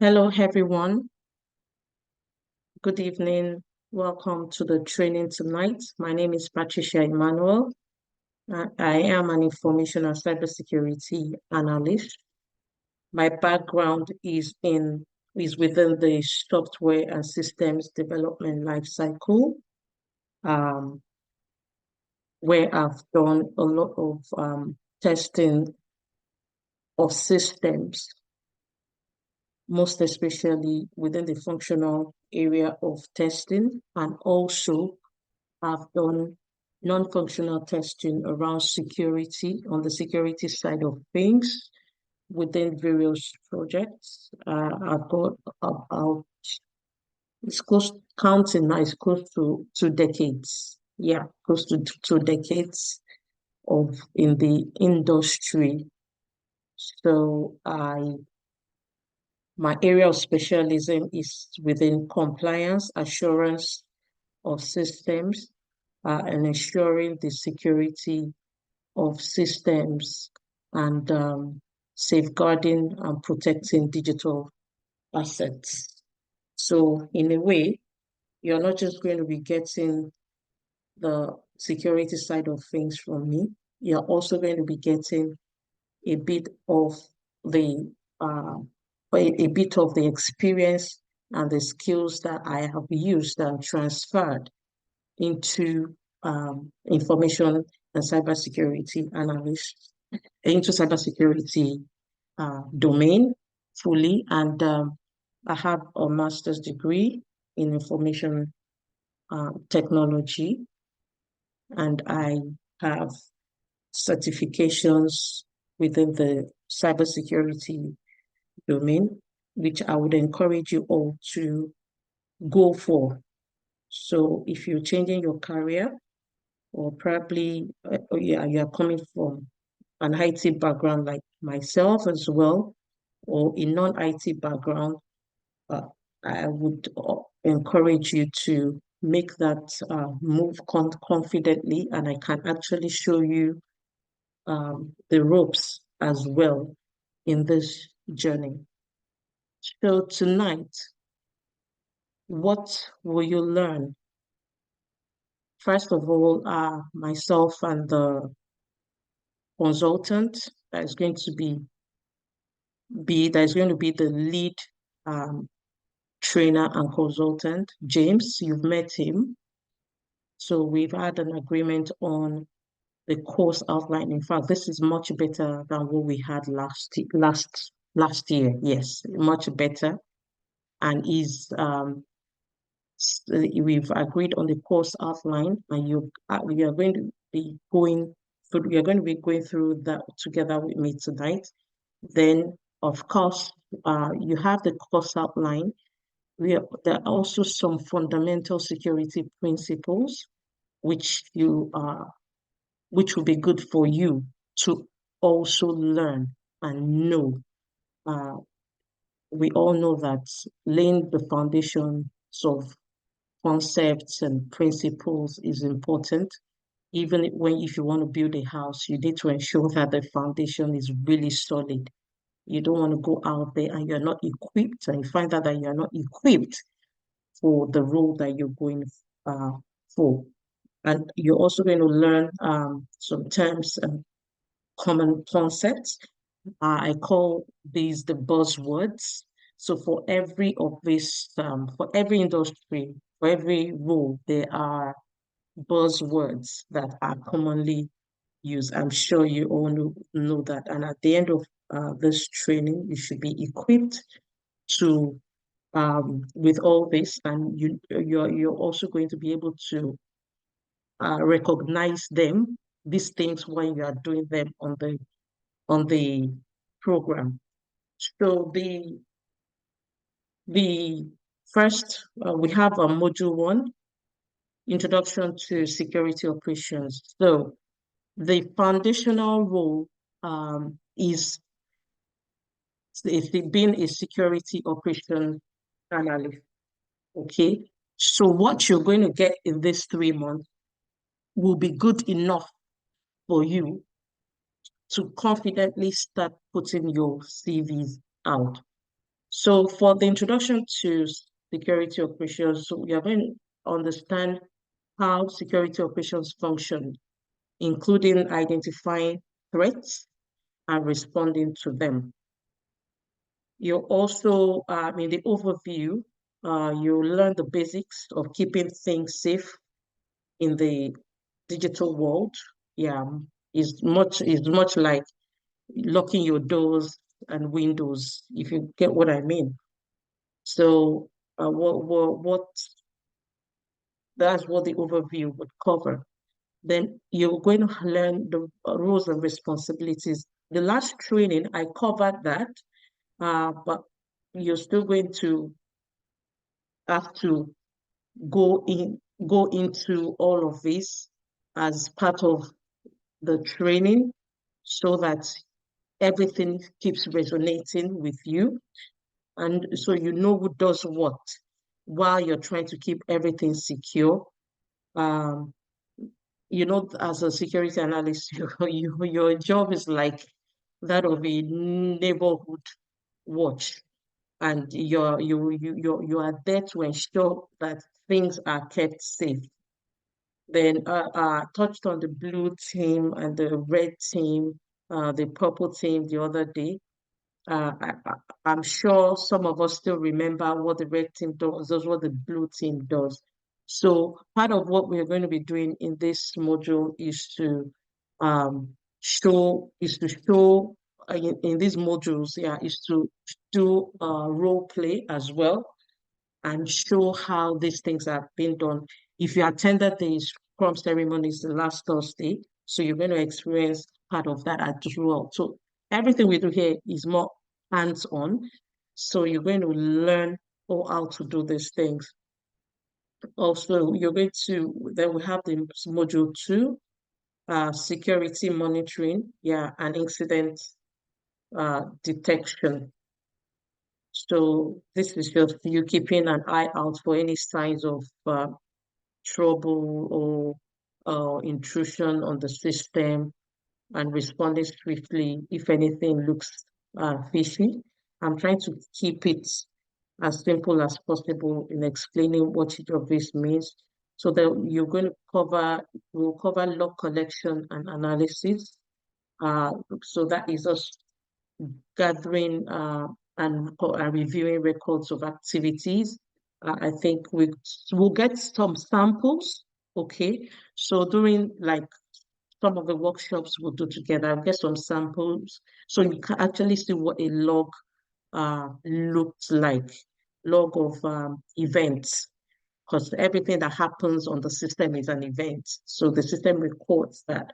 Hello, everyone. Good evening. Welcome to the training tonight. My name is Patricia Emmanuel. I am an information and cybersecurity analyst. My background is within the software and systems development lifecycle, um, where I've done a lot of testing of systems, most especially within the functional area of testing, and also I've done non-functional testing around security on the security side of things within various projects. I've got about, it's close, counting now, it's close to 2 decades. Yeah, close to 2 decades of in the industry. So my area of specialism is within compliance, assurance of systems, and ensuring the security of systems and safeguarding and protecting digital assets. So, in a way, you're not just going to be getting the security side of things from me, you're also going to be getting a bit of the uh, a bit of the experience and the skills that I have used and transferred into information and cybersecurity analyst, into cybersecurity domain fully. And I have a master's degree in information technology, and I have certifications within the cybersecurity domain, which I would encourage you all to go for. So if you're changing your career, or probably you are coming from an IT background like myself as well, or a non-IT background, uh, I would encourage you to make that move confidently, and I can actually show you the ropes as well in this journey. So tonight, what will you learn? First of all, myself and the consultant that is going to be the lead um, trainer and consultant, James. You've met him. So we've had an agreement on the course outline. In fact, this is much better than what we had last year. Yes, much better. And we've agreed on the course outline, and you are going to be going through. You're going to be going through that together with me tonight. Then, of course, you have the course outline. There are also some fundamental security principles which which will be good for you to also learn and know. Uh, we all know that laying the foundations of concepts and principles is important. Even if you want to build a house, you need to ensure that the foundation is really solid. You don't want to go out there and you're not equipped, and you find out that you're not equipped for the role that you're going uh, for. And you're also going to learn some terms and common concepts. I call these the buzzwords. So for every industry, for every role, there are buzzwords that are commonly used. I'm sure you all know that. And at the end of this training, you should be equipped to with all this, and you're also going to be able to recognize these things when you are doing them on the program. So the first we have a module one, introduction to security operations. So the foundational role is being a security operation analyst. Okay. So what you're going to get in these 3 months will be good enough for you to confidently start putting your CVs out. So for the introduction to security operations, so we are going to understand how security operations function, including identifying threats and responding to them. You also, in the overview, you learn the basics of keeping things safe in the digital world. Yeah, is much like locking your doors and windows, if you get what I mean. So, what that's what the overview would cover. Then you're going to learn the roles and responsibilities. The last training I covered that, but you're still going to have to go into all of this as part of the training so that everything keeps resonating with you. And so you know who does what while you're trying to keep everything secure. Um, as a security analyst, your job is like that of a neighborhood watch, and you are there to ensure that things are kept safe. Then touched on the blue team and the red team, the purple team the other day. I'm sure some of us still remember what the red team does what the blue team does. So part of what we're going to be doing in this module is to show in these modules, yeah, is to do role play as well and show how these things are being done. If you attended the Scrum ceremonies the last Thursday, so you're going to experience part of that as well. So everything we do here is more hands-on. So you're going to learn how to do these things. Also, then we have the module 2, security monitoring, yeah, and incident detection. So this is just you keeping an eye out for any signs of trouble or intrusion on the system and responding swiftly if anything looks fishy. I'm trying to keep it as simple as possible in explaining what each of this means. So that we'll cover log collection and analysis. So that is us gathering and reviewing records of activities. I think we'll get some samples. Okay, so during like some of the workshops we'll do together, I'll get some samples so you can actually see what a log looked like, log of events, because everything that happens on the system is an event. So the system records that.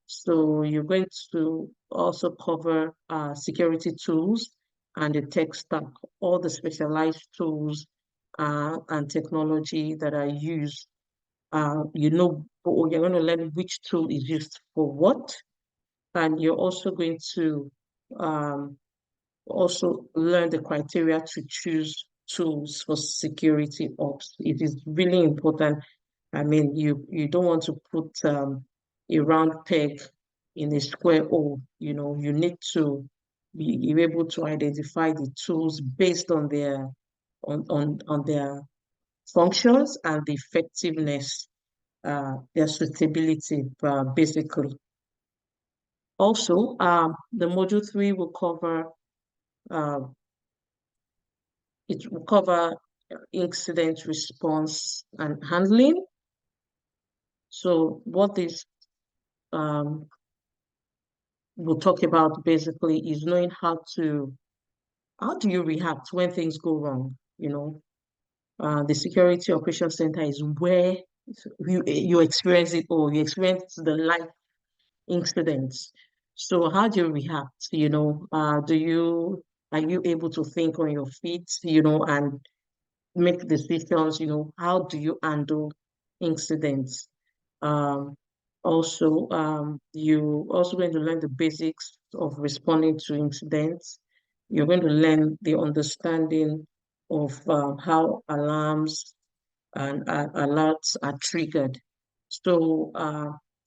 So you're going to also cover security tools and the tech stack, all the specialized tools and technology that are used. You're going to learn which tool is used for what, and you're also going to um, also learn the criteria to choose tools for security ops. It is really important. I mean, you don't want to put a round peg in a square hole. You need to be able to identify the tools based on their functions and the effectiveness, their suitability, basically. Also, the module 3 will cover uh, it will cover incident response and handling. So what this um, we'll talk about basically is knowing how do you react when things go wrong? The Security Operations Center is where you experience it or you experience the life incidents. So how do you react? Are you able to think on your feet, and make decisions? How do you handle incidents? Um, you also going to learn the basics of responding to incidents. You're going to learn the understanding of how alarms and alerts are triggered. So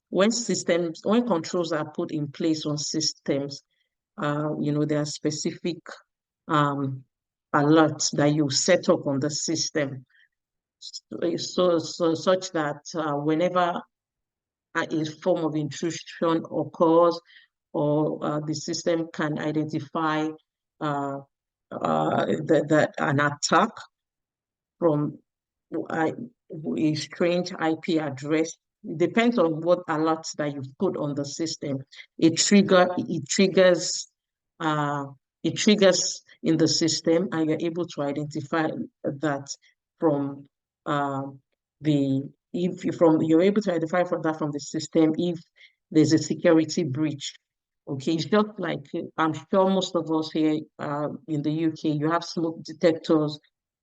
when controls are put in place on systems, there are specific um, alerts that you set up on the system, so such that whenever a form of intrusion occurs, or the system can identify an attack from a strange IP address. It depends on what alerts that you've put on the system. Uh, it triggers in the system, and you're able to identify that from the if you from you're able to identify from that from the system if there's a security breach. Okay, it's just like I'm sure most of us here in the UK, you have smoke detectors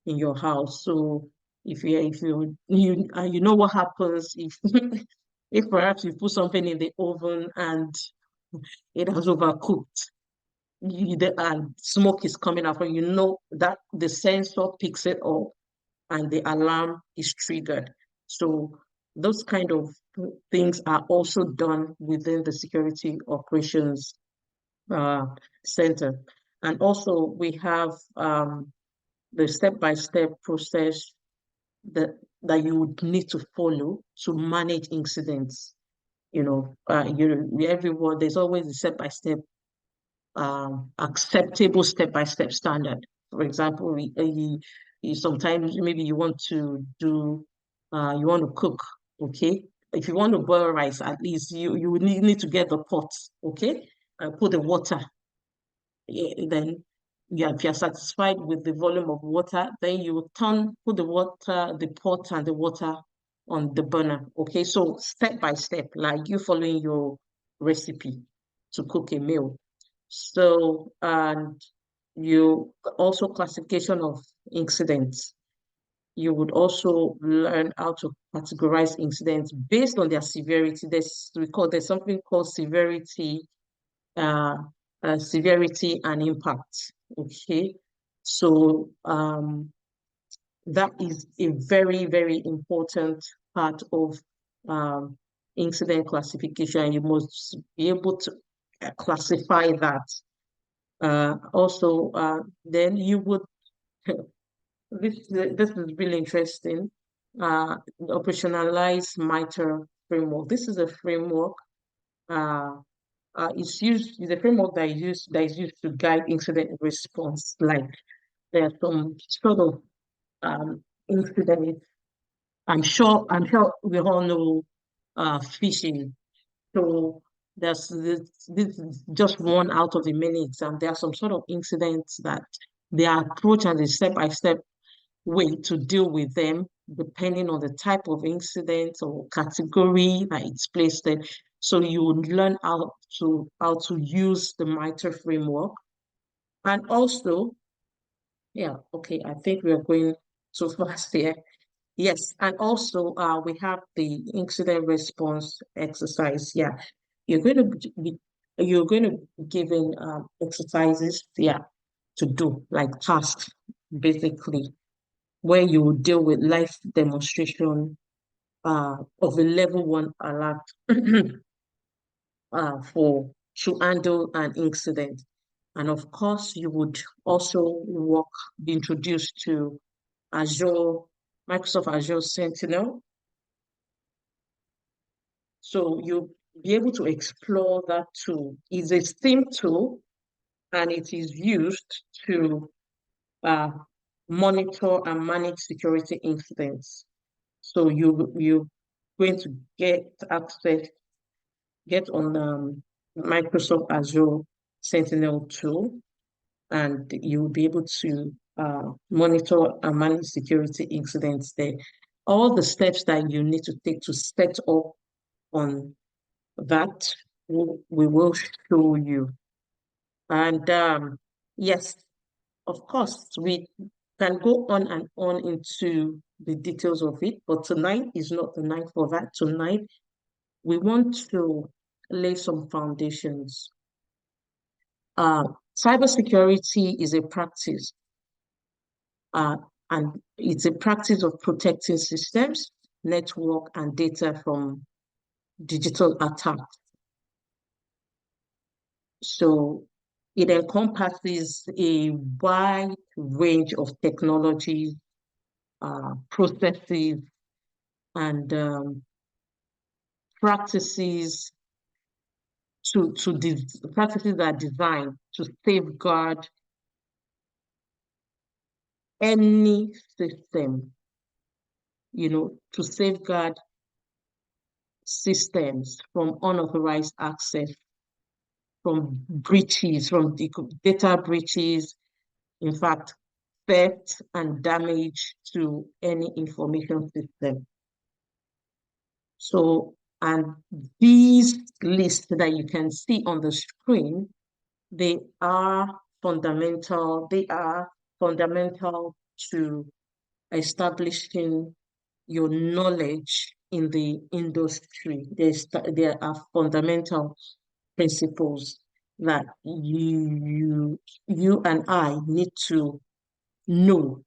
in your house. So if you know what happens if if perhaps you put something in the oven and it has overcooked, and smoke is coming out, and you know that the sensor picks it up and the alarm is triggered. So those kind of things are also done within the security operations uh, center. And also we have the step-by-step process that you would need to follow to manage incidents. Everyone, there's always a step-by-step, acceptable step-by-step standard. For example, sometimes maybe you want to you want to cook, okay? If you want to boil rice, at least you would need to get the pot, okay? Put the water. Then, yeah, if you're satisfied with the volume of water, then you put the pot and the water on the burner, okay? So step by step, like you following your recipe to cook a meal. So, and you also classification of incidents. You would also learn how to categorize incidents based on their severity. There's something called uh, severity and impact. Okay, so that is a very, very important part of um, incident classification. You must be able to classify that. Also, then you would this is really interesting. Operationalize MITRE framework. This is a framework. It's a framework that is used to guide incident response. Like there are some sort of incidents. I'm sure we all know phishing. So this is just one out of the many examples. There are some sort of incidents that they are approach as a step-by-step way to deal with them, depending on the type of incident or category that it's placed in. So you would learn how to use the MITRE framework. And also, yeah, okay, I think we are going too fast here. Yes, and also we have the incident response exercise. Yeah, you're going to be given exercises, yeah, to do like tasks, basically, where you will deal with live demonstration of a level 1 alert for to handle an incident. And of course, you would also be introduced to Azure, Microsoft Azure Sentinel. So you'll be able to explore that tool. It's a SIEM tool, and it is used to uh, monitor and manage security incidents. So you're going to get on Microsoft Azure Sentinel tool, and you'll be able to monitor and manage security incidents there. All the steps that you need to take to set up on that, we will show you. And yes, of course, we can go on and on into the details of it, but tonight is not the night for that. Tonight, we want to lay some foundations. Cybersecurity is a practice, uh, and it's a practice of protecting systems, network, and data from digital attacks. So It encompasses a wide range of technologies, processes, and practices practices that are designed to safeguard any system, to safeguard systems from unauthorized access, from breaches, from data breaches, in fact, theft and damage to any information system. So, and these lists that you can see on the screen, they are fundamental. They are fundamental to establishing your knowledge in the industry. There are fundamental principles that you and I need to know.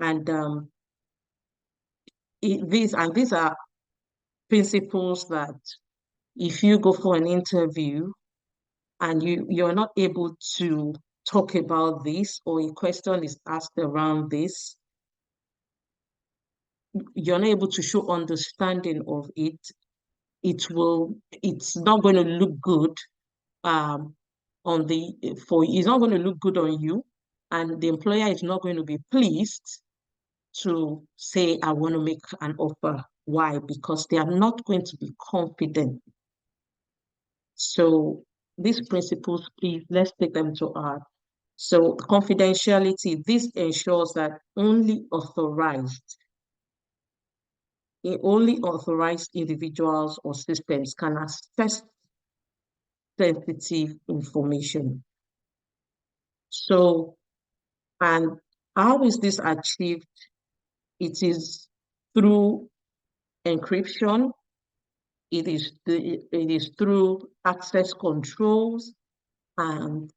And these are principles that if you go for an interview and you're not able to talk about this, or a question is asked around this, you're not able to show understanding of it, it's not going to look good it's not going to look good on you, and the employer is not going to be pleased to say, I want to make an offer. Why? Because they are not going to be confident. So these principles, please, let's take them to heart. So confidentiality, this ensures that only authorized individuals or systems can access sensitive information. So, and how is this achieved? It is through encryption. It is through access controls and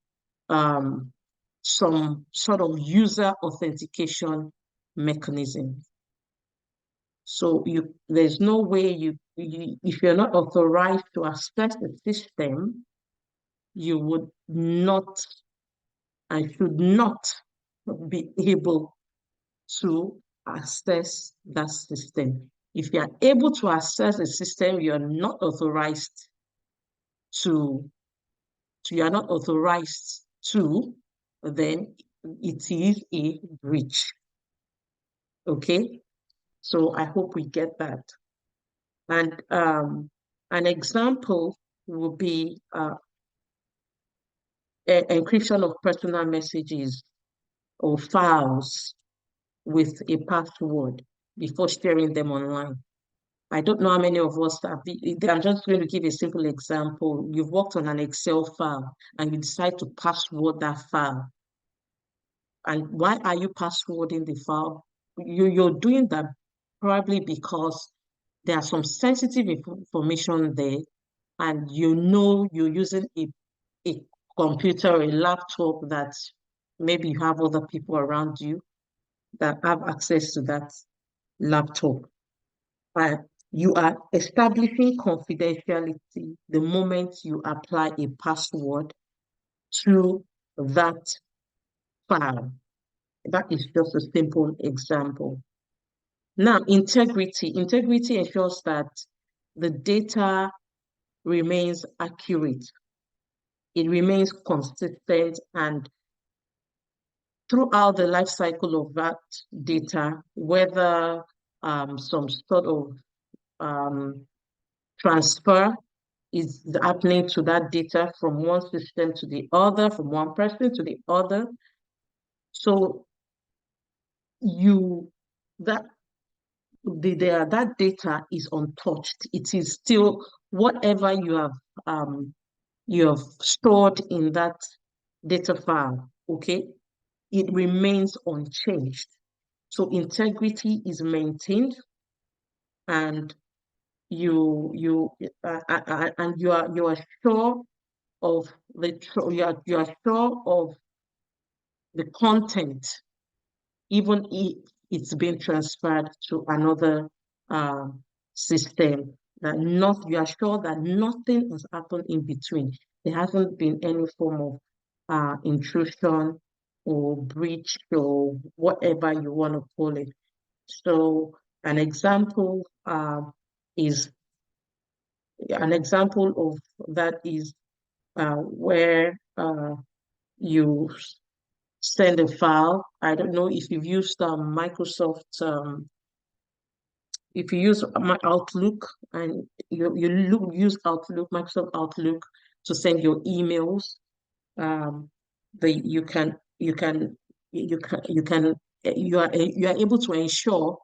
some sort of user authentication mechanism. So there's no way if you're not authorized to access the system, you would not and should not be able to access that system. If you are able to access a system you are not authorized to, then it is a breach. Okay, so I hope we get that. And an example will be encryption of personal messages or files with a password before sharing them online. I don't know how many of us have I'm just going to give a simple example. You've worked on an Excel file and you decide to password that file. And why are you passwording the file? You're doing that probably because there are some sensitive information there, and you're using a computer or a laptop that maybe you have other people around you that have access to that laptop. But you are establishing confidentiality the moment you apply a password to that file. That is just a simple example. Now, integrity. Integrity ensures that the data remains accurate. It remains consistent, and throughout the life cycle of that data, whether some sort of transfer is happening to that data from one system to the other, from one person to the other. So that data is untouched. It is still whatever you have stored in that data file, okay? It remains unchanged. So integrity is maintained, and you are sure of you are sure of the content, even if it's been transferred to another system. You are sure that nothing has happened in between. there hasn't been any form of intrusion or breach or whatever you want to call it. So is an example of that is where you send a file. I don't know if you've used Microsoft, if you use my Outlook and use Outlook, Microsoft Outlook to send your emails. You can you can you can you can you are able to ensure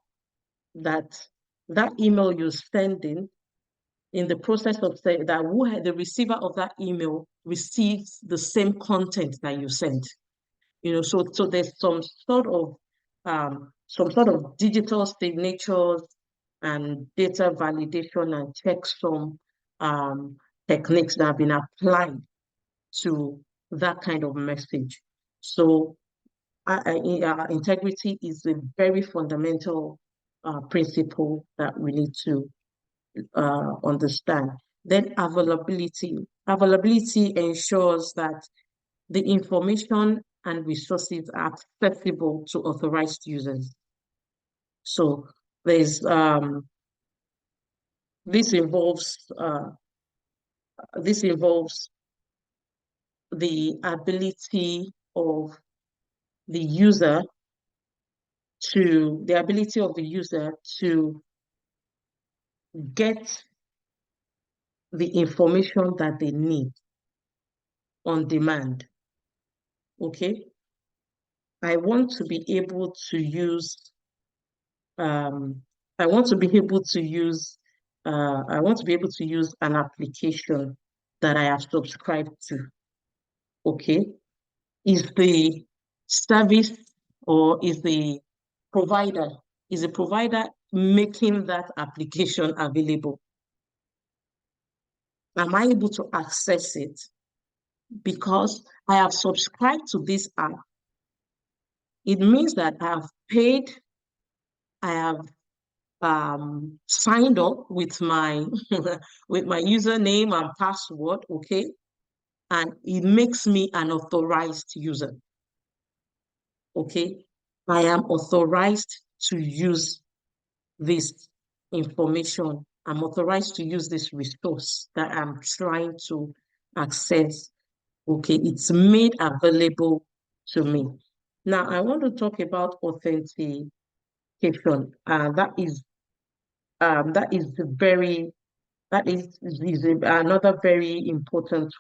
that that email you're sending, in the process of saying that the receiver of that email receives the same content that you sent. So there's some sort of digital signatures and data validation and checksum techniques that have been applied to that kind of message. So integrity is a very fundamental principle that we need to understand. Then availability. Availability ensures that the information and resources are accessible to authorized users. So there's this involves the ability of the user to get the information that they need on demand. Okay, I want to be able to use I want to be able to use an application that I have subscribed to. Okay, is the service or is the provider making that application available? Am I able to access it? Because I have subscribed to this app, it means that I have paid, I have signed up with my with my username and password, okay, and it makes me an authorized user. Okay, I am authorized to use this information. I'm authorized to use this resource that I'm trying to access. Okay, it's made available to me. Now, I want to talk about authentication. That is another very important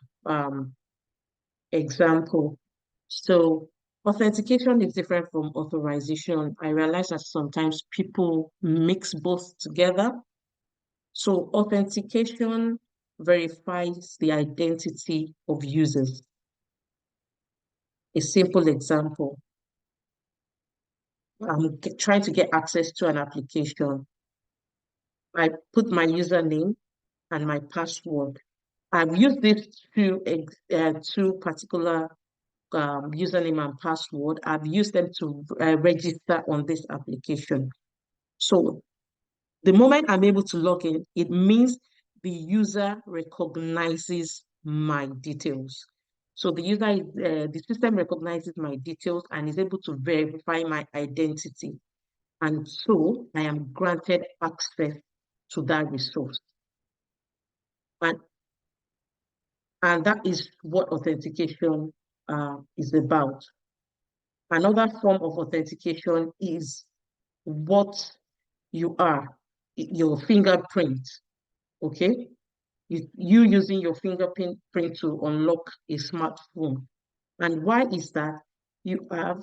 example. So authentication is different from authorization. I realize that sometimes people mix both together. So authentication verifies the identity of users. A simple example, I'm trying to get access to an application. I put my username and my password. I've used these two particular username and password. I've used them to register on this application. So the moment I'm able to log in, it means the user recognizes my details. So the system recognizes my details and is able to verify my identity. And so I am granted access to that resource. And that is what authentication is about. Another form of authentication is what you are, your fingerprint, okay? You using your fingerprint to unlock a smartphone. And why is that? You have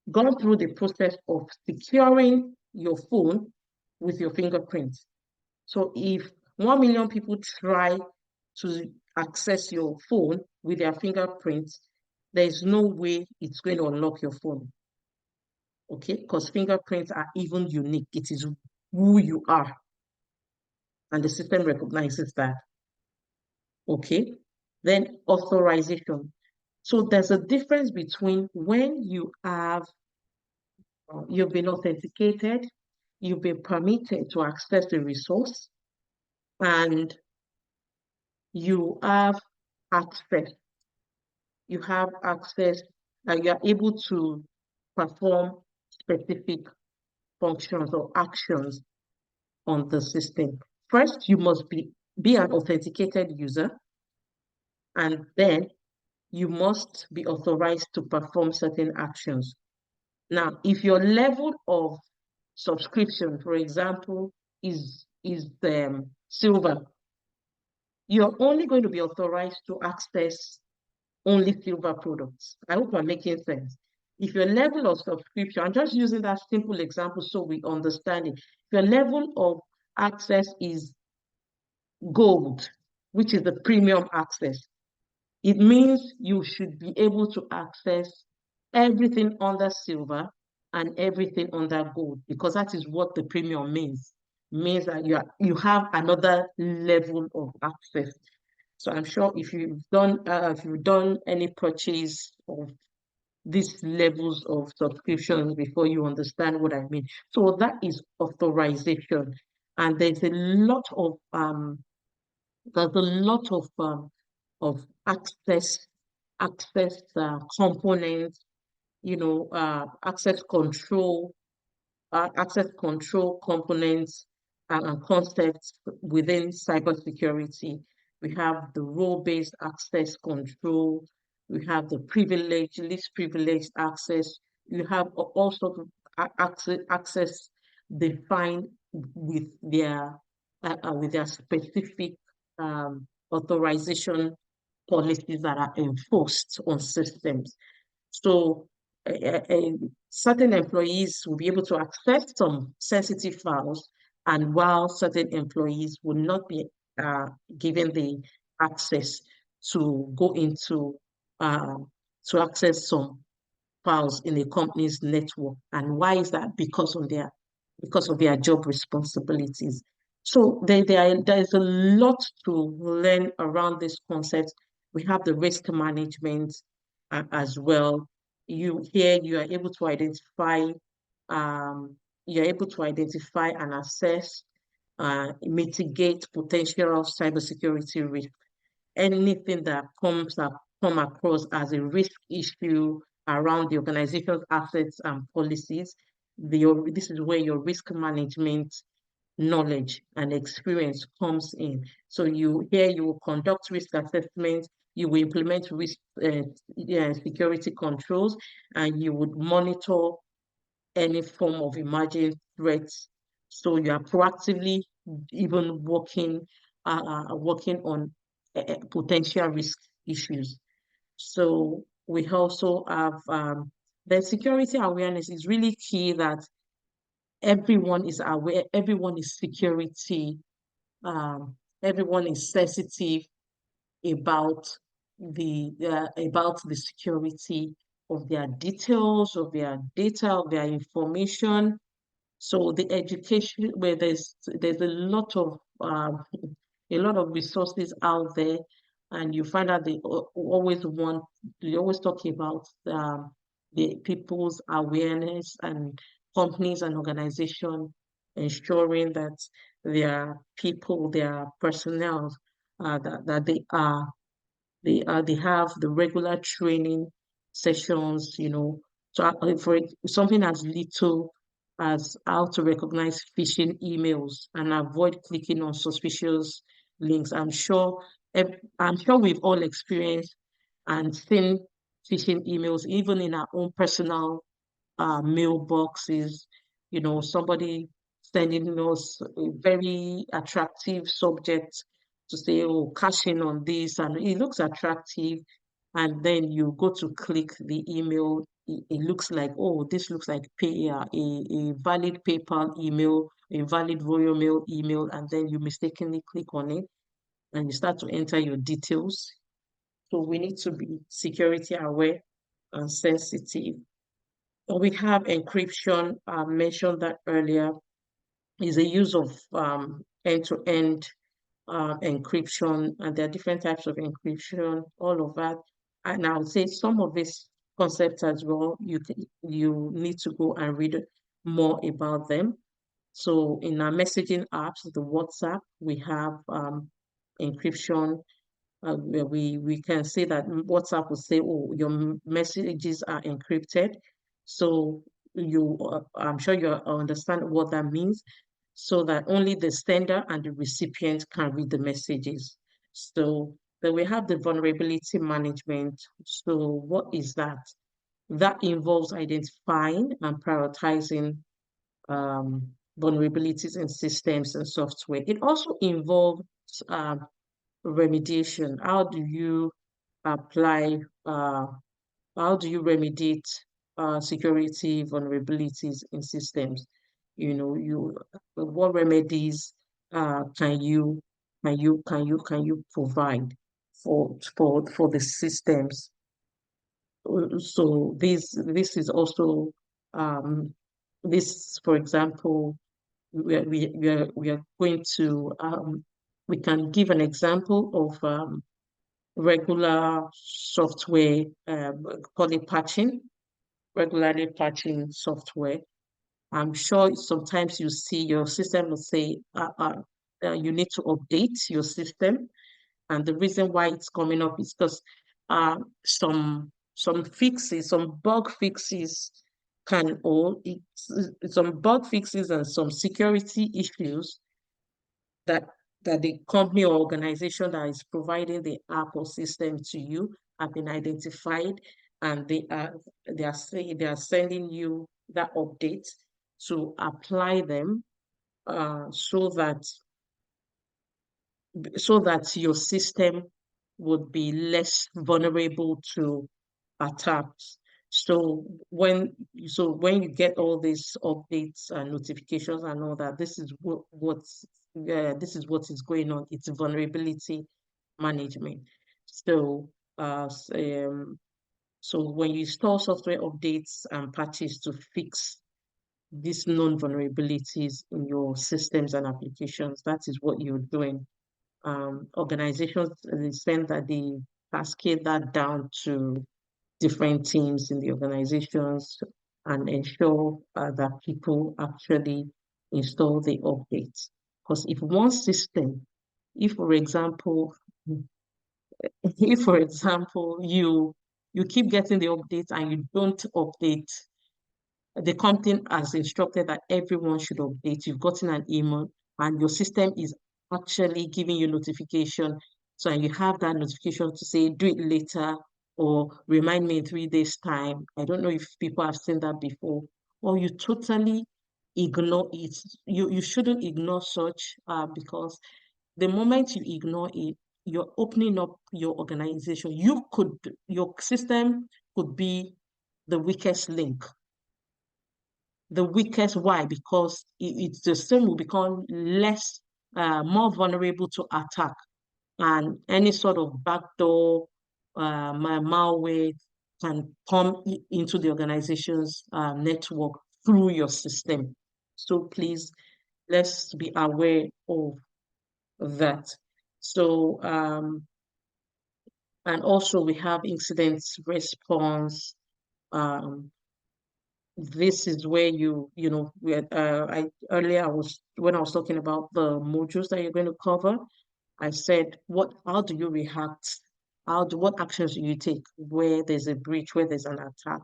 gone through the process of securing your phone with your fingerprint. So if 1 million people try to access your phone with their fingerprints, there is no way it's going to unlock your phone. Okay, because fingerprints are even unique. It is who you are. And the system recognizes that. Okay, then authorization. So there's a difference between when you've been authenticated, you've been permitted to access the resource, and you have access. You have access, and you are able to perform specific functions or actions on the system. First, you must be an authenticated user, and then you must be authorized to perform certain actions. Now, if your level of subscription, for example, is silver, you're only going to be authorized to access only silver products. I hope I'm making sense. If your level of subscription, I'm just using that simple example so we understand it. If your level of access is gold, which is the premium access, it means you should be able to access everything under silver and everything under gold, because that is what the premium means. It means that you have another level of access. So I'm sure if you've done any purchase of these levels of subscriptions before, you understand what I mean. So that is authorization. And there's a lot of access components, access control components and concepts within cybersecurity. We have the role-based access control. We have the least privileged access. You have all sorts of access defined with their specific authorization policies that are enforced on systems. So certain employees will be able to access some sensitive files, and while certain employees will not be uh, given the access to go into uh, to access some files in a company's network. And why is that? Because of their job responsibilities. So there is a lot to learn around this concept. We have the risk management as well. You are able to identify and assess, mitigate potential cybersecurity risk. Anything that come across as a risk issue around the organization's assets and policies, this is where your risk management knowledge and experience comes in. So you will conduct risk assessments, you will implement risk security controls, and you would monitor any form of emerging threats. So you are proactively even working on potential risk issues. So we also have the security awareness is really key, that everyone is aware, everyone is security, everyone is sensitive about the security of their details, of their data, of their information. So the education, where there's a lot of resources out there, and you find out they always talk about the people's awareness, and companies and organizations ensuring that their people, their personnel, that they have the regular training sessions, so for something as little as how to recognize phishing emails and avoid clicking on suspicious links. I'm sure we've all experienced and seen phishing emails, even in our own personal mailboxes. Somebody sending us a very attractive subject to say, oh, cash in on this, and it looks attractive. And then you go to click the email, it looks like, oh, this looks like a valid PayPal email, a valid Royal Mail email, and then you mistakenly click on it and you start to enter your details. So we need to be security aware and sensitive. We have encryption. I mentioned that earlier, is the use of end-to-end encryption, and there are different types of encryption, all of that. And I would say some of these concepts as well, you need to go and read more about them. So in our messaging apps, the WhatsApp, we have encryption. we can say that WhatsApp will say, oh, your messages are encrypted. So I'm sure you understand what that means, so that only the sender and the recipient can read the messages. So then we have the vulnerability management. So what is that? That involves identifying and prioritizing um, vulnerabilities in systems and software. It also involves remediation. Apply, uh, how do you remediate security vulnerabilities in systems? What remedies can you provide for the systems? So this is also um, this, for example, we are going to we can give an example of regular software, call it patching, regularly patching software. I'm sure sometimes you see your system will say you need to update your system, and the reason why it's coming up is because some bug fixes some bug fixes and some security issues that the company or organization that is providing the app or system to you have been identified, and they are sending you that update to apply them uh, so that so that your system would be less vulnerable to attacks. So when you get all these updates and notifications and all that, this is what is going on. It's vulnerability management. So uh s- um so when you install software updates and patches to fix these known vulnerabilities in your systems and applications, that is what you're doing. Organizations send that they cascade that down to different teams in the organizations and ensure that people actually install the updates. Because if one system, if for example, if for example you keep getting the updates and you don't update, the company has instructed that everyone should update. You've gotten an email and your system is actually giving you notification. So and you have that notification to say, do it later or remind me in 3 days' time. I don't know if people have seen that before. Or you totally ignore it. You shouldn't ignore such because the moment you ignore it, you're opening up your organization. Your system could be the weakest link, the weakest. Why? Because the system will become more vulnerable to attack, and any sort of backdoor malware can come into the organization's network through your system. So please, let's be aware of that. So, and also we have incident response. Um, this is where I earlier I was when I was talking about the modules that you're going to cover, I said, how do you react? What actions do you take where there's a breach, where there's an attack?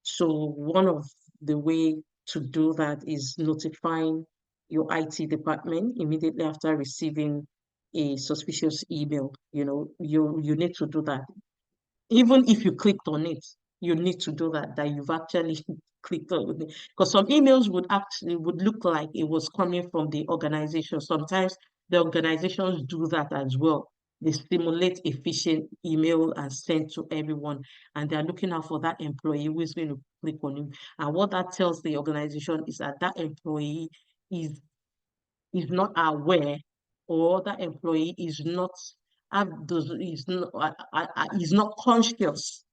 So one of the way to do that is notifying your IT department immediately after receiving a suspicious email. You need to do that. Even if you clicked on it, you need to do that you've actually clicked on it. Because some emails would look like it was coming from the organization. Sometimes the organizations do that as well. They stimulate a phishing email and send to everyone, and they're looking out for that employee who is going to click on it. And what that tells the organization is that employee is not aware, or that employee is not conscious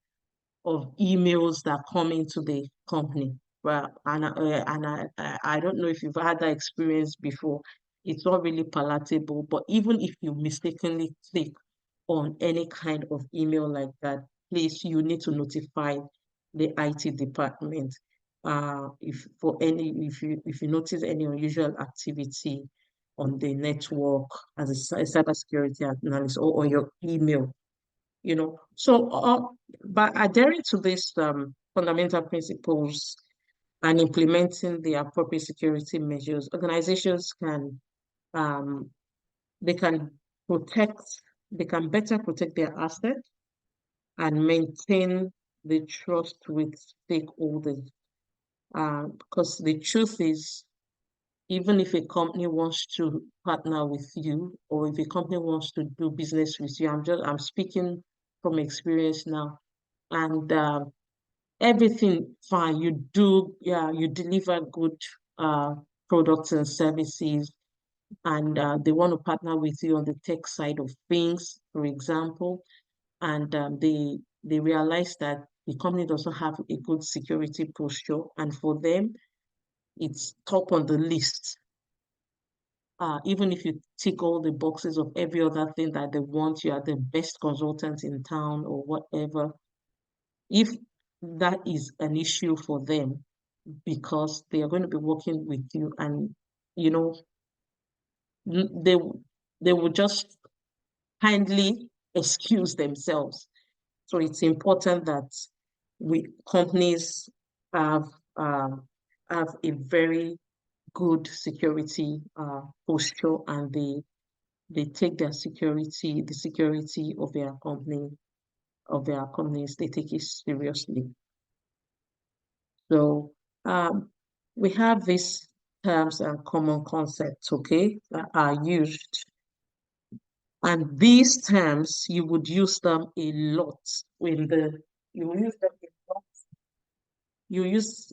of emails that come into the company. Well, and I don't know if you've had that experience before. It's not really palatable, but even if you mistakenly click on any kind of email like that, please, you need to notify the IT department. If you notice any unusual activity, on the network as a cybersecurity analyst or on your email, you know. So, by adhering to these fundamental principles and implementing the appropriate security measures, organizations can um, they can protect, they can better protect their assets and maintain the trust with stakeholders. Because the truth is, even if a company wants to partner with you, or if a company wants to do business with you, I'm speaking from experience now, and everything fine. You do, yeah, you deliver good uh, products and services, and they want to partner with you on the tech side of things, for example, and they realize that the company doesn't have a good security posture, and for them, it's top on the list. Even if you tick all the boxes of every other thing that they want, you are the best consultant in town or whatever. If that is an issue for them, because they are going to be working with you, and you know they they will just kindly excuse themselves. So it's important that we companies have have a very good security posture, and they take their security, the security of their company, of their companies, they take it seriously. So we have these terms and common concepts, okay, that are used. And these terms, you would use them a lot when you use them a lot. You use,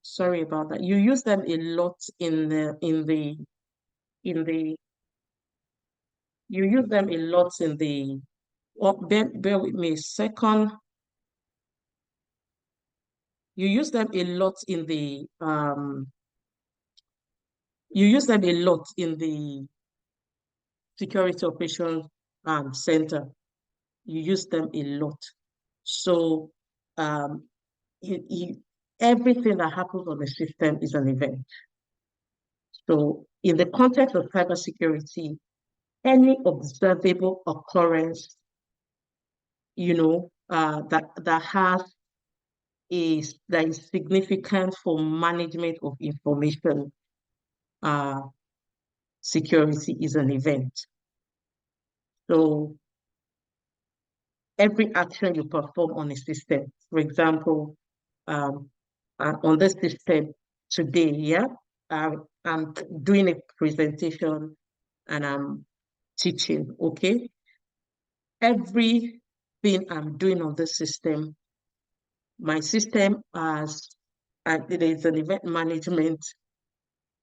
sorry about that. You use them a lot in the, you use them a lot in the, oh, bear with me a second. You use them a lot in the, you use them a lot in the security operations center. You use them a lot. So um, you, everything that happens on the system is an event. So in the context of cybersecurity, any observable occurrence, that has that is significant for management of information uh, security is an event. So every action you perform on a system, for example, um, on this system today, yeah, I'm doing a presentation and I'm teaching, okay? Everything I'm doing on this system, my system has, and there is an event management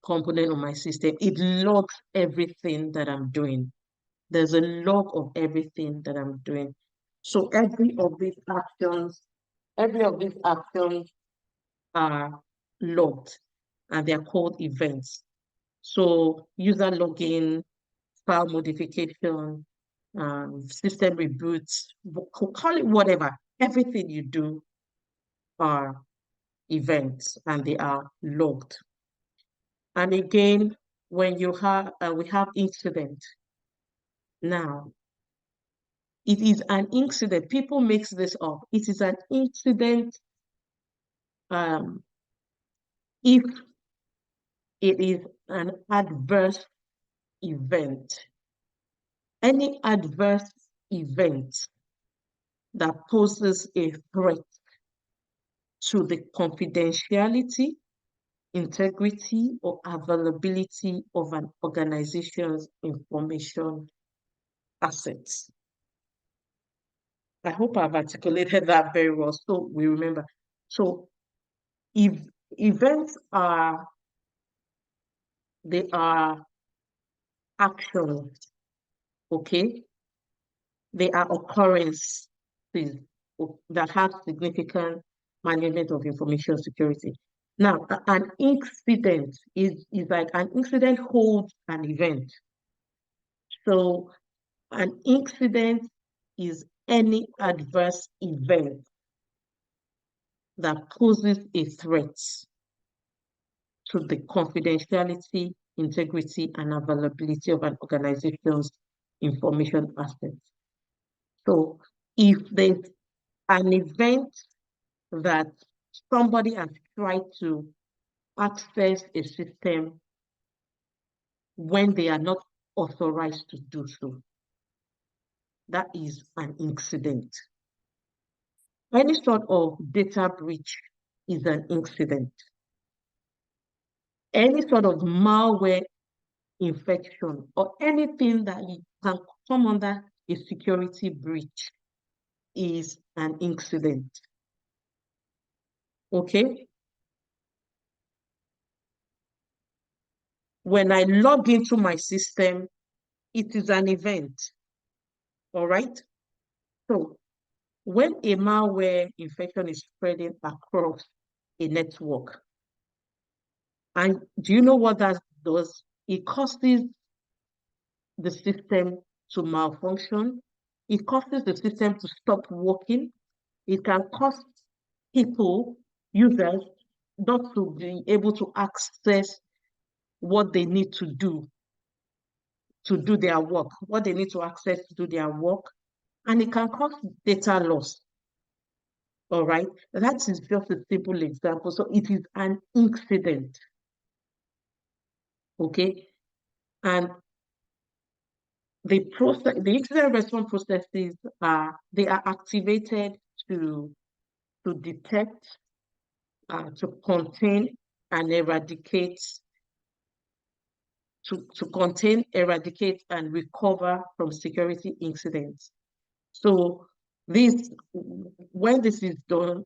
component on my system. It logs everything that I'm doing. There's a log of everything that I'm doing. So every of these actions are logged, and they're called events. So user login, file modification, system reboots, call it whatever. Everything you do are events, and they are logged. And again, when you have we have incident. Now, it is an incident. People mix this up. It is an incident if it is an adverse event. Any adverse event that poses a threat to the confidentiality, integrity, or availability of an organization's information assets. I hope I've articulated that very well so we remember. So if events they are actions, okay? They are occurrences that have significant management of information security. Now, an incident is like an incident holds an event. So an incident is any adverse event that poses a threat to the confidentiality, integrity, and availability of an organization's information assets. So if there's an event that somebody has tried to access a system when they are not authorized to do so, that is an incident. Any sort of data breach is an incident. Any sort of malware infection or anything that can come under a security breach is an incident. Okay? When I log into my system, it is an event. All right? So when a malware infection is spreading across a network, and do you know what that does? It causes the system to malfunction. It causes the system to stop working. It can cause people, users, not to be able to access what they need to do their work, what they need to access to do their work, and it can cause data loss. All right, that is just a simple example. So it is an incident. Okay, and the incident response processes they are activated to detect, to contain and eradicate, eradicate and recover from security incidents. So this, when this is done,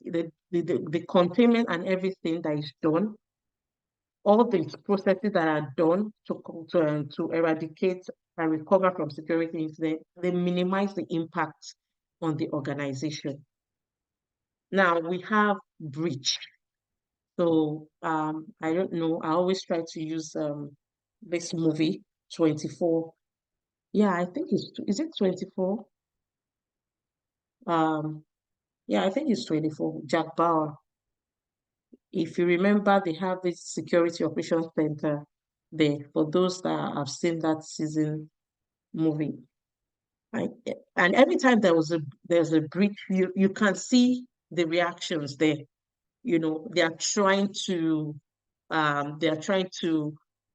the containment and everything that is done, all these processes that are done to eradicate and recover from security incidents, they minimize the impact on the organization. Now we have breach. So I don't know. I always try to use this movie 24. Yeah, I think is it 24? Um, yeah, I think it's 24. Jack Bauer. If you remember, they have this security operations center there for those that have seen that season movie. Right? And every time there's a breach, you can see the reactions there. You know, they are trying to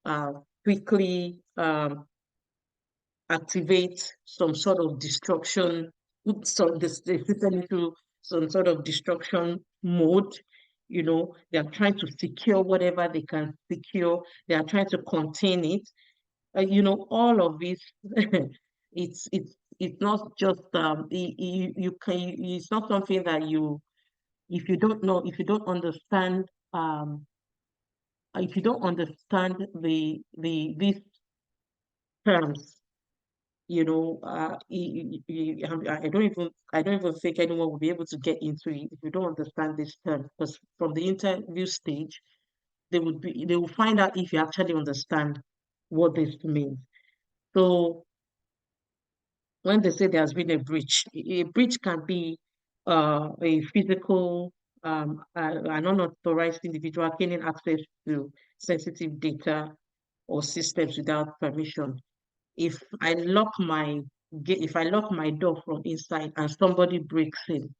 uh, quickly activate some sort of destruction, put the system into some sort of destruction mode. You know, they are trying to secure whatever they can secure. They are trying to contain it. You know, all of this, it's not just you can it's not something that you, if you don't know, if you don't understand these terms, you know, I don't even think anyone will be able to get into it if you don't understand this term. Because from the interview stage, they will find out if you actually understand what this means. So when they say there has been a breach can be a physical, an unauthorized individual gaining access to sensitive data or systems without permission. If I lock my if I lock my door from inside and somebody breaks in,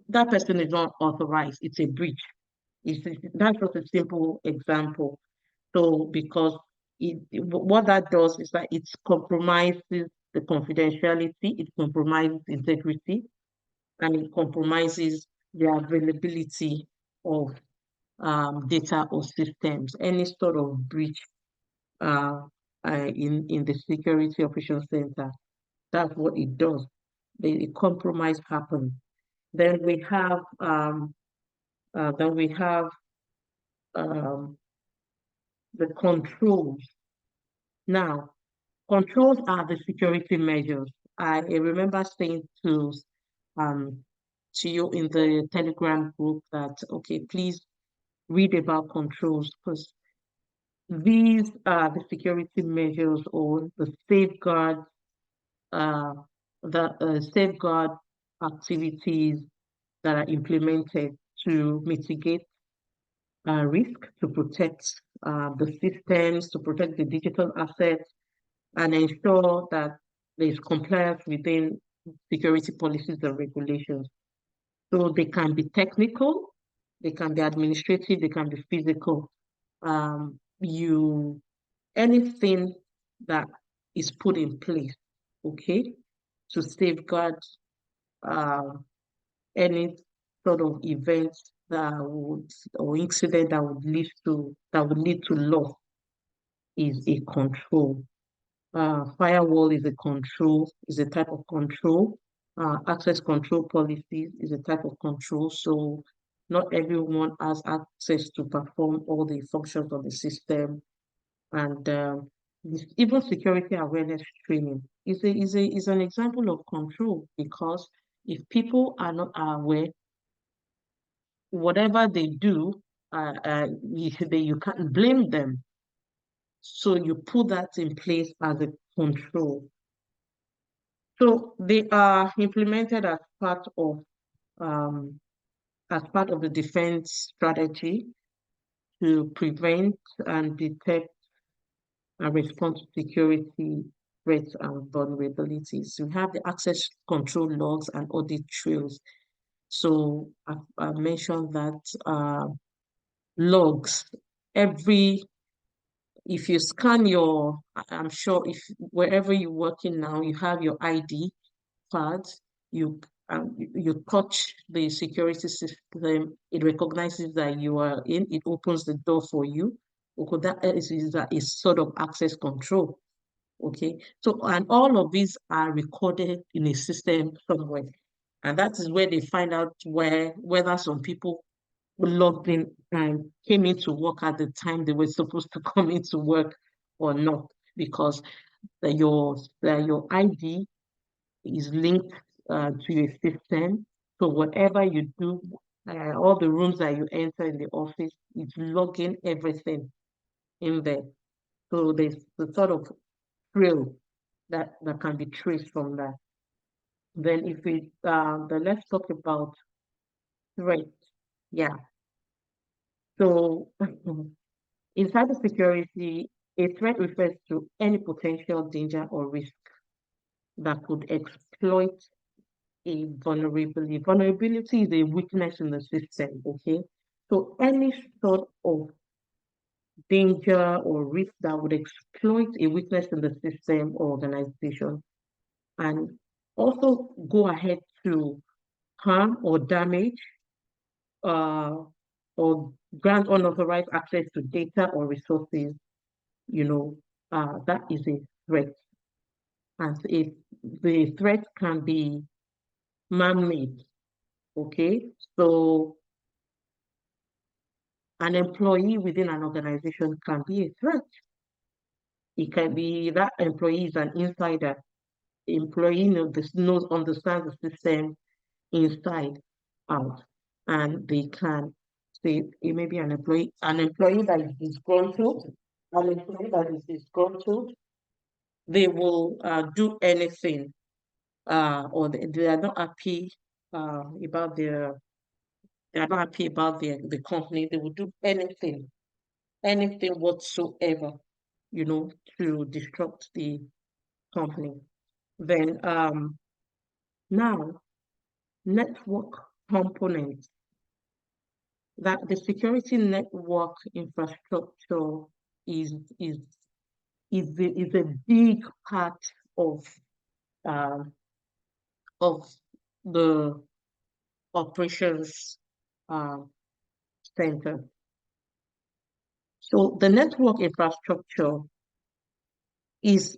that person is not authorized. It's a breach. That's just a simple example. So because what that does is that it compromises the confidentiality, it compromises integrity, and it compromises the availability of data or systems. Any sort of breach uh, in the Security Operations Center, that's what it does. The compromise happens. Then we have uh, then we have um, the controls. Now, controls are the security measures. I remember saying um, to you in the Telegram group that, okay, please read about controls, because these are the security measures or uh, the safeguard activities that are implemented to mitigate risk, to protect the systems, to protect the digital assets, and ensure that there is compliance within security policies and regulations. So they can be technical, they can be administrative, they can be physical. You anything that is put in place, okay, to safeguard um, any sort of event that would or incident that would lead to loss is a control. Firewall is a control, is a type of control. Access control policies is a type of control. So not everyone has access to perform all the functions of the system. And even security awareness training is an example of control, because if people are not aware, whatever they do, you can't blame them. So you put that in place as a control. So they are implemented um, as part of the defense strategy to prevent and detect and respond to security threats and vulnerabilities. We have the access control logs and audit trails. So I've mentioned that logs, every if you scan I'm sure if wherever you're working now, you have your ID cards, you touch the security system, it recognizes that you are in, it opens the door for you. Okay, that is sort of access control. Okay, so and all of these are recorded in a system somewhere, and that is where they find out whether some people logged in and came into work at the time they were supposed to come into work or not, because your ID is linked to your system. So whatever you do, all the rooms that you enter in the office, it's logging everything in there. So there's the sort of trail that can be traced from that. Then let's talk about threat. Yeah. So in cybersecurity, a threat refers to any potential danger or risk that could exploit a vulnerability. Vulnerability is a weakness in the system, okay? So any sort of danger or risk that would exploit a weakness in the system or organization and also go ahead to harm or damage uh, or grant unauthorized access to data or resources, you know, that is a threat. And if the threat can be man-made, okay? So an employee within an organization can be a threat. It can be that employee is an insider. The employee understands the system inside out, and they can say it may be an employee that is disgruntled, they will do anything, or they are not happy about they are not happy about the company. They will do anything whatsoever, to disrupt the company. Then now network components, that the security network infrastructure is is is a big part of um, of the operations um, center. So the network infrastructure is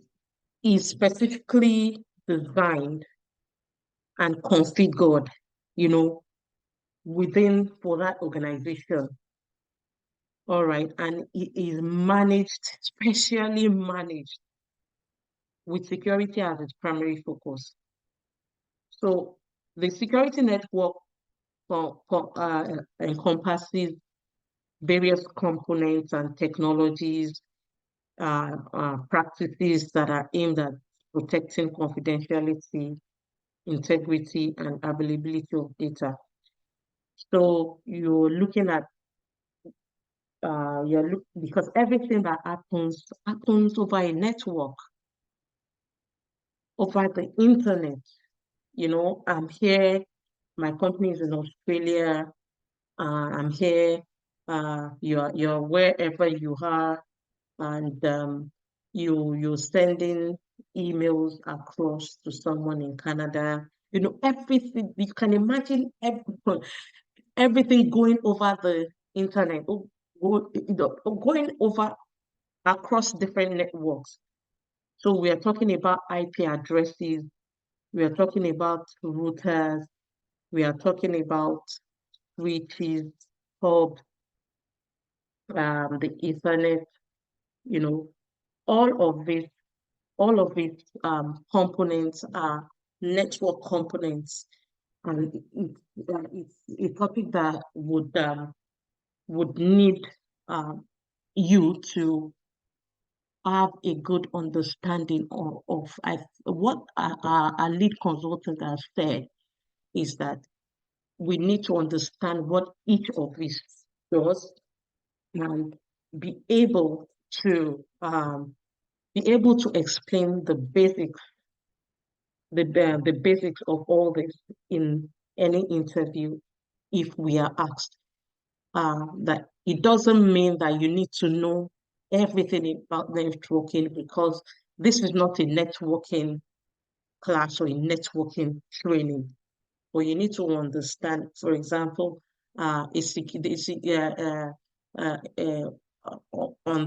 is specifically designed and configured, you know, within for that organization. All right, and it is managed, specially managed with security as its primary focus. So the security network encompasses various components and technologies, practices that are aimed at protecting confidentiality, integrity, and availability of data. So you're looking at because everything that happens over a network, over the internet. I'm here, my company is in Australia, I'm here, you're wherever you are, and you're sending emails across to someone in Canada. Everything you can imagine, everything going over the internet, going over across different networks. So we are talking about IP addresses, we are talking about routers, we are talking about switches, hubs, the Ethernet, you know, all of this, all of its components are network components, and it's a topic that would need you to have a good understanding of what our lead consultant has said is that we need to understand what each of these does and be able to explain the basics of all this in any interview if we are asked. That it doesn't mean that you need to know everything about networking, because this is not a networking class or a networking training. But you need to understand, for example, on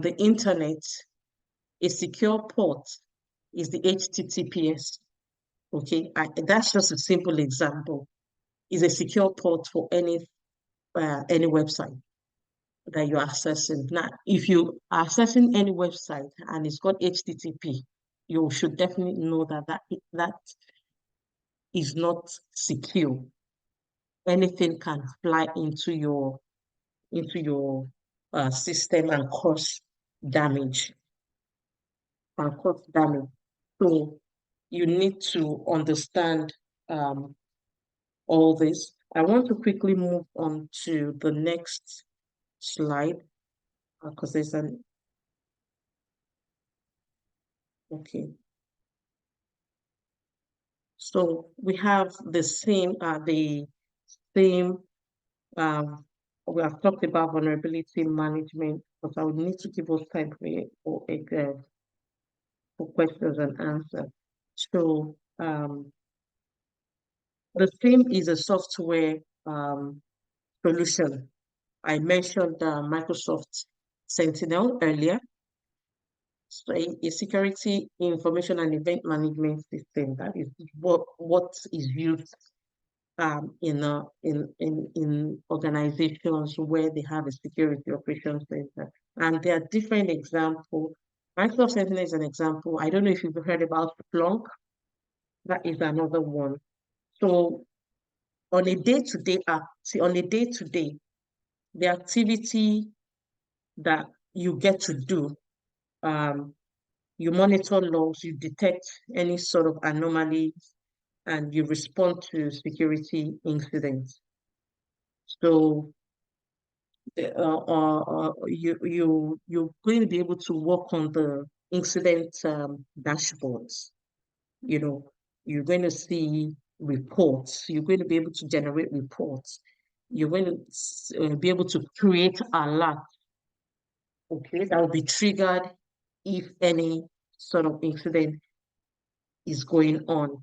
the internet, a secure port is the HTTPS. Okay, that's just a simple example. Is a secure port for any website that you're accessing. Now, if you are accessing any website and it's got HTTP, you should definitely know that is not secure. Anything can fly into your system and cause damage. So you need to understand all this. I want to quickly move on to the next slide because there's an okay. So we have the same um, we have talked about vulnerability management, but I would need to give us time for questions and answers. So the same is a software solution. I mentioned Microsoft Sentinel earlier. So a security information and event management system, that is what is used in organizations where they have a security operations center. And there are different examples. Microsoft Sentinel is an example. I don't know if you've heard about Splunk. That is another one. So on a day-to-day the activity that you get to do, you monitor logs, you detect any sort of anomaly, and you respond to security incidents. So you're going to be able to work on the incident dashboards. You're going to see reports. You're going to be able to generate reports. You're going to be able to create alerts. Okay, that will be triggered if any sort of incident is going on.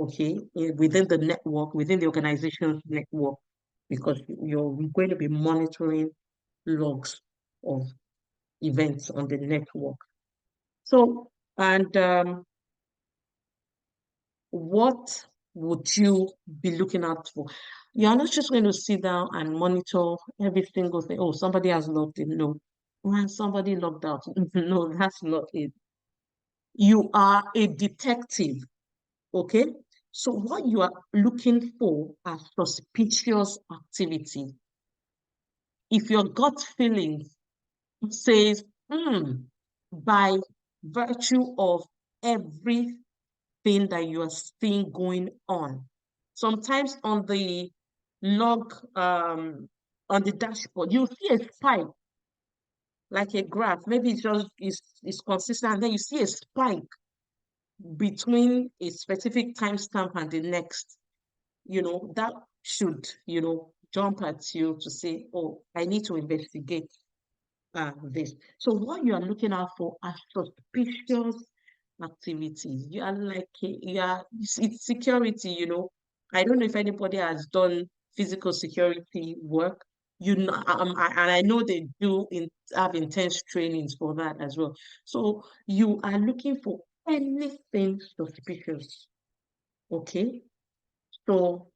Okay, within the network, within the organization's network, because you're going to be monitoring logs of events on the network. So, and what would you be looking out for? You're not just going to sit down and monitor every single thing. Oh, somebody has logged in. No. When somebody logged out. No, that's not it. You are a detective. Okay? So what you are looking for are suspicious activity. If your gut feeling says, by virtue of everything that you are seeing going on, sometimes on the log, on the dashboard, you see a spike. like a graph. Maybe it's just is consistent, and then you see a spike between a specific timestamp and the next. That should, jump at you to say, oh, I need to investigate this. So what you are looking out for are suspicious activities. You are like, it's security, I don't know if anybody has done physical security work. And I know they have intense trainings for that as well. So you are looking for anything suspicious. Okay. So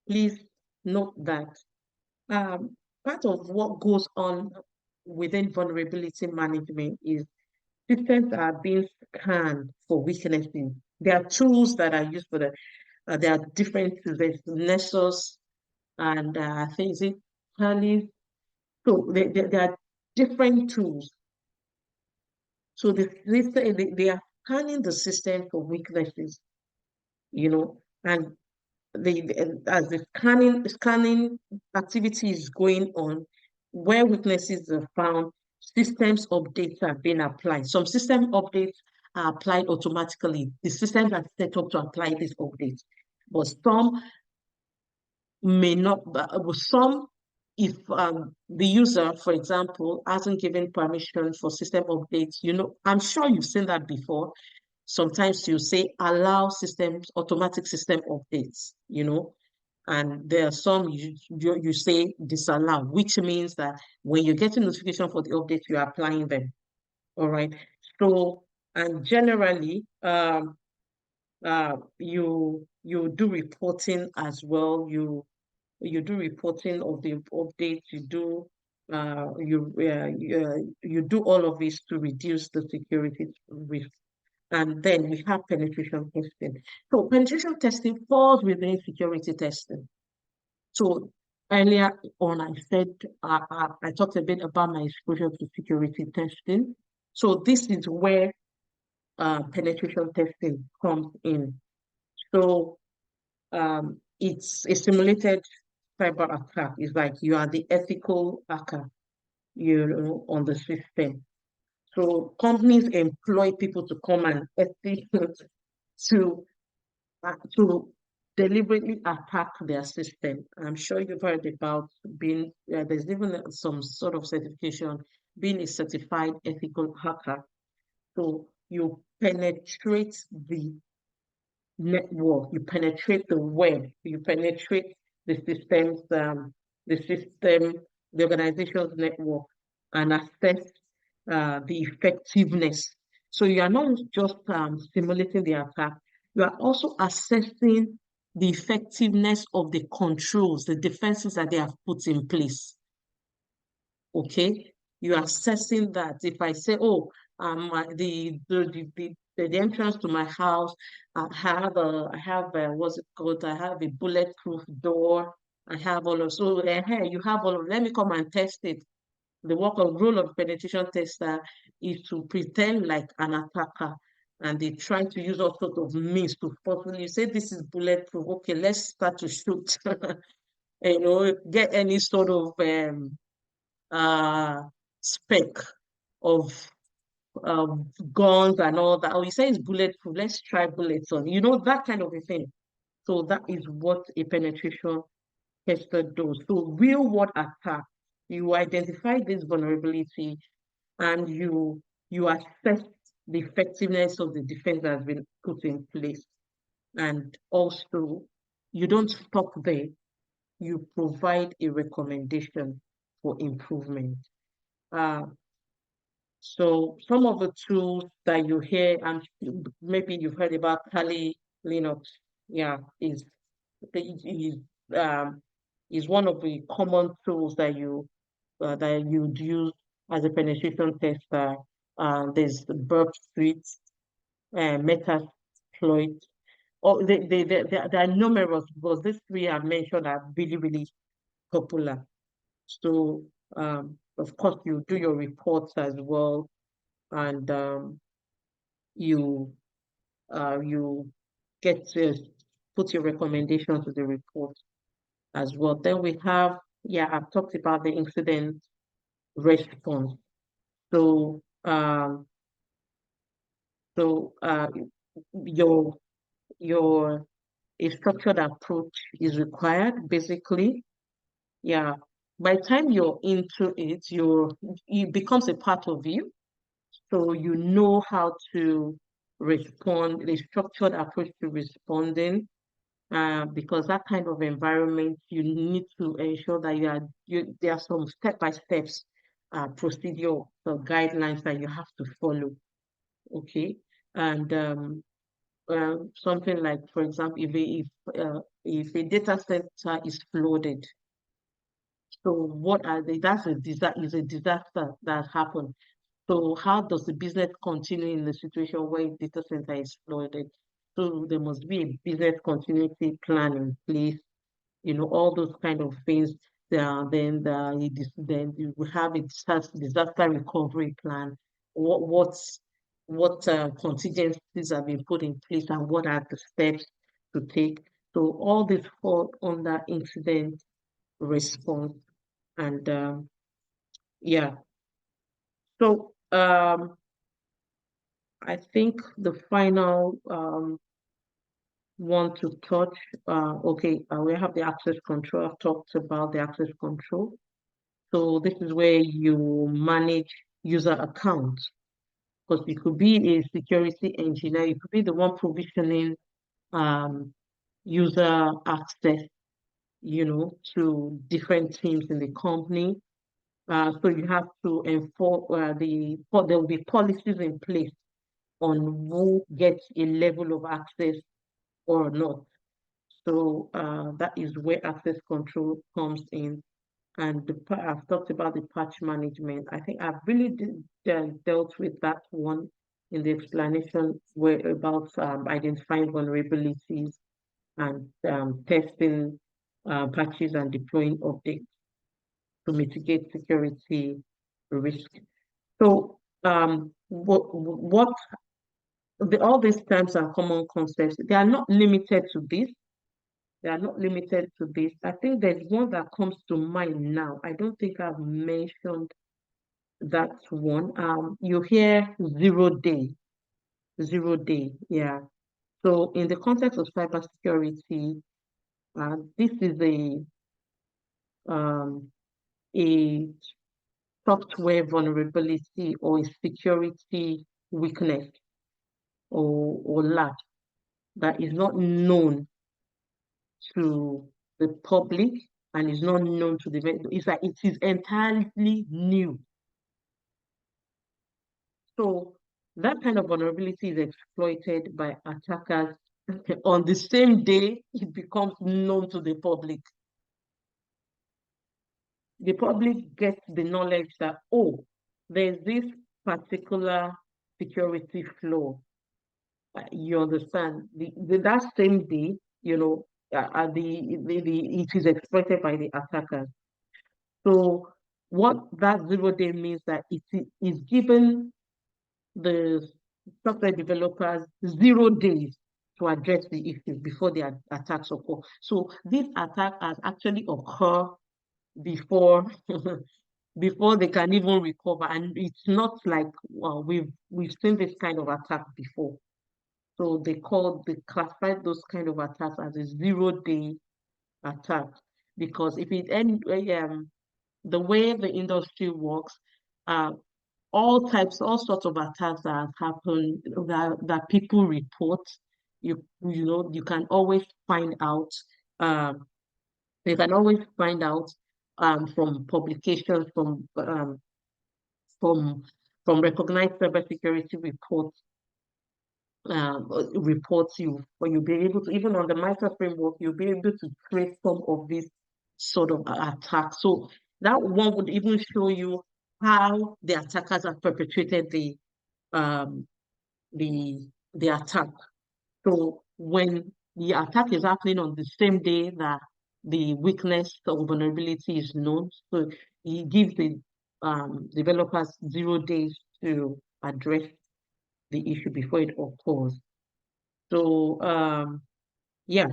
please note that part of what goes on within vulnerability management is systems are being scanned for weaknesses. There are tools that are used for that. There are different tools. There's Nessus and I think is it Tally. So there are different tools. So they are scanning the system for weaknesses, and as the scanning activity is going on, where weaknesses are found, systems updates are being applied. Some system updates are applied automatically. The systems are set up to apply these updates, but some may not. Some, if the user, for example, hasn't given permission for system updates, I'm sure you've seen that before. Sometimes you say allow automatic system updates, and there are some you say disallow, which means that when you get a notification for the update, you're applying them. All right. So, and generally, you do reporting as well. You do reporting of the updates. You do all of this to reduce the security risk. And then we have penetration testing. So penetration testing falls within security testing. So earlier on, I talked a bit about my exposure to security testing. So this is where penetration testing comes in. So it's a simulated cyber attack. It's like you are the ethical hacker, on the system. So companies employ people to come and to to deliberately attack their system. I'm sure you've heard about there's even some sort of certification, being a certified ethical hacker. So you penetrate the network, you penetrate the web, you penetrate the systems, the organization's network, and assess the effectiveness. So you are not just simulating the attack, you are also assessing the effectiveness of the controls, the defenses that they have put in place. Okay, you are assessing that. If I say, oh, the entrance to my house, I have what's it called? I have a bulletproof door. I have all of hey, you have all of. Let me come and test it. The role of penetration tester is to pretend like an attacker, and they try to use all sorts of means to forcefully say this is bulletproof. Okay, let's start to shoot. Get any sort of spec of guns and all that. Oh, you say it's bulletproof. Let's try bullets on. That kind of a thing. So that is what a penetration tester does. So real world attack, you identify this vulnerability and you assess the effectiveness of the defense that has been put in place. And also, you don't stop there. You provide a recommendation for improvement. So some of the tools that you hear, and maybe you've heard about Kali Linux, yeah, is um is one of the common tools that you'd use as a penetration tester. There's the Burp Suite, Metasploit. Oh, there are numerous, because these three I mentioned are really, really popular. So of course you do your reports as well, and you you get to put your recommendation to the report as well. Then we have, I've talked about the incident response. So, so your your a structured approach is required, basically. Yeah. By the time you're into it, it becomes a part of you. So you know how to respond, a structured approach to responding, because that kind of environment, you need to ensure that there are some step-by-steps procedure or guidelines that you have to follow. Okay. And something like, for example, if a data center is flooded, so what are they? Is a disaster that happened. So how does the business continue in the situation where a data center is flooded? So there must be a business continuity plan in place, all those kind of things. Then you will have a disaster recovery plan. What contingencies have been put in place, and what are the steps to take? So all this fall under incident response. And yeah, so I think the final one to touch, okay, we have the access control. I've talked about the access control. So this is where you manage user accounts, because you could be a security engineer, you could be the one provisioning um, user access, to different teams in the company. So you have to enforce there will be policies in place on who gets a level of access or not. So that is where access control comes in. And I've talked about the patch management. I think I've really dealt with that one in the explanation where about identifying vulnerabilities and testing patches and deploying updates to mitigate security risk. So all these terms are common concepts. They are not limited to this. They are not limited to this. I think there's one that comes to mind now. I don't think I've mentioned that one. You hear 0 day, 0 day, yeah. So in the context of cybersecurity, this is a software vulnerability or a security weakness or lack that is not known to the public and is not known to the vendor. It's like it is entirely new. So that kind of vulnerability is exploited by attackers on the same day it becomes known to the public. The public gets the knowledge that, oh, there's this particular security flaw. You understand? That same day, it is exploited by the attackers. So what that 0 day means that it is given the software developers 0 days to address the issue before the attacks occur. So this attack has actually occurred before before they can even recover, and it's not like we've seen this kind of attack before. So they classified those kind of attacks as a 0 day attack, because if it end the way the industry works, uh, all sorts of attacks that have happened that people report. You can always find out. Um, you can always find out from publications from from recognized cybersecurity reports you'll be able to, even on the MITRE framework, you'll be able to trace some of these sort of attacks. So that one would even show you how the attackers have perpetrated um the the attack. So when the attack is happening on the same day that the weakness or vulnerability is known, so it gives the developers 0 days to address the issue before it occurs. So yeah,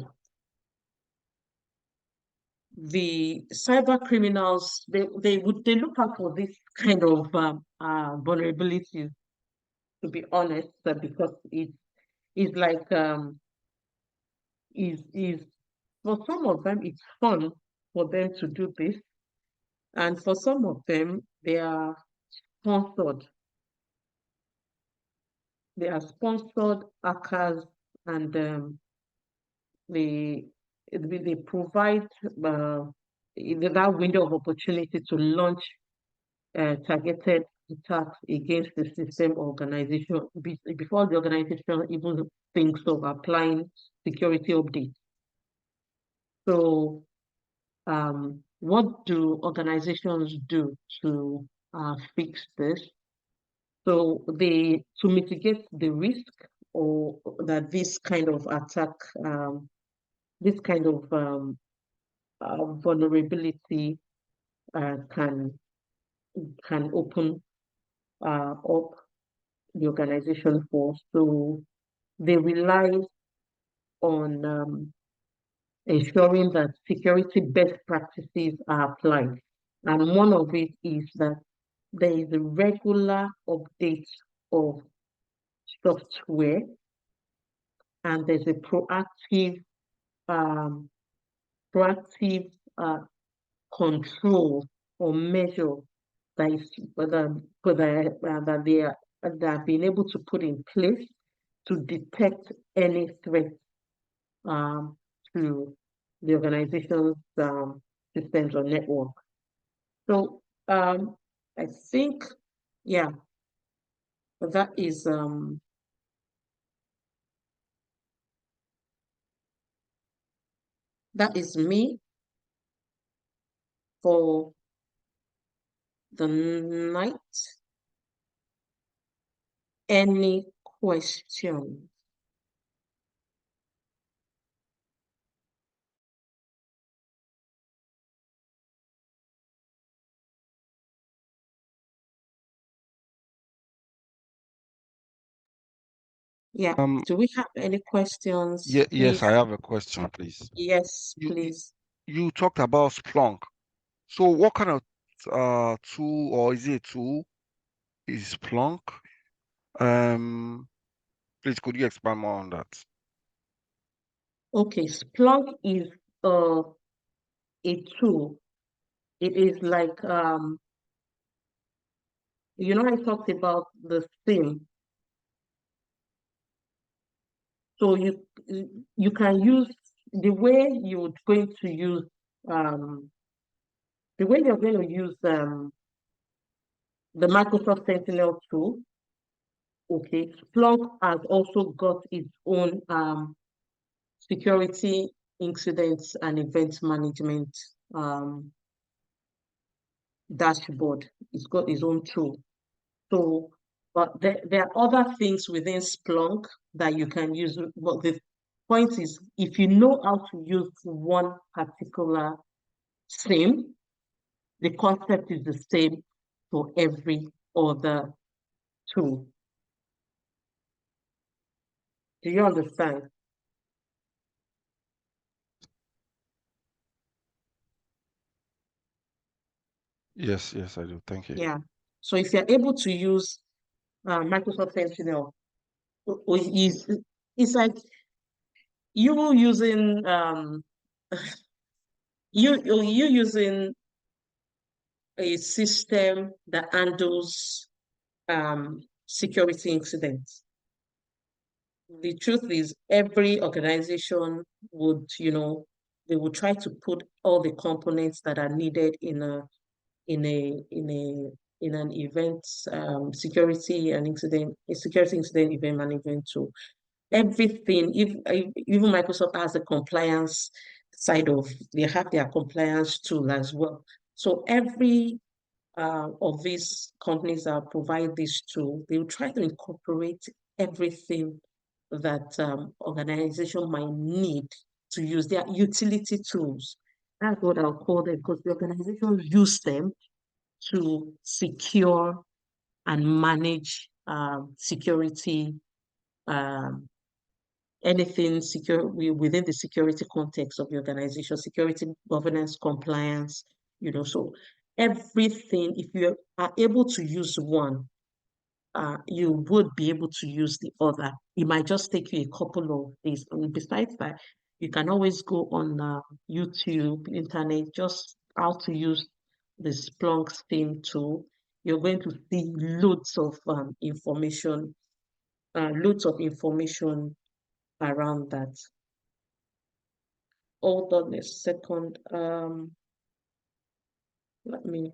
the cyber criminals, they look out for this kind of vulnerabilities, to be honest, because it is like is for some of them it's fun for them to do this, and for some of them they are sponsored. They are sponsored hackers, and they they provide that window of opportunity to launch targeted attacks against the system organization before the organization even thinks of applying security updates. So, what do organizations do to fix this? So they to mitigate the risk or that this kind of attack, this kind of vulnerability can open up the organization for. So they rely on ensuring that security best practices are applied. And one of it is that there is a regular update of software, and there's a um, proactive control or measure that is that they are that have been able to put in place to detect any threat um, to the organization's systems or network. So I think, yeah, that me for the night. Any question? Yeah. Do we have any questions, Yes, I please? have a question, please. Yes, You you please. you talked about Splunk. So what kind of tool, or is it a tool, is Splunk? Um, please could you expand more on that? Okay, Splunk is a tool. It is like I talked about the theme. So you can use the way you're going to use um the way you're going to use the Microsoft Sentinel tool. Okay, Splunk has also got its own security incidents and event management um, dashboard. It's got its own tool. So, but there are other things within Splunk that you can use. But the point is, if you know how to use one particular SIM, the concept is the same for every other tool. Do you understand? Yes, yes, I do. Thank you. Yeah. So if you're able to use Microsoft Sentinel, is it's like you using you using a system that handles security incidents. The truth is, every organization would, they would try to put all the components that are needed in a in a in an event security incident event management tool. Everything, if even Microsoft has a compliance side of, they have their compliance tool as well. So every of these companies that provide this tool, they will try to incorporate everything that organization might need to use their utility tools. That's what I'll call them, because the organizations use them to secure and manage security um, anything secure within the security context of the organization, security, governance, compliance, so everything, if you are able to use one, you would be able to use the other. It might just take you a couple of days. And besides that, you can always go on YouTube, internet, just how to use the Splunk SIEM tool. You're going to see loads of information around that. Hold on a second. Let me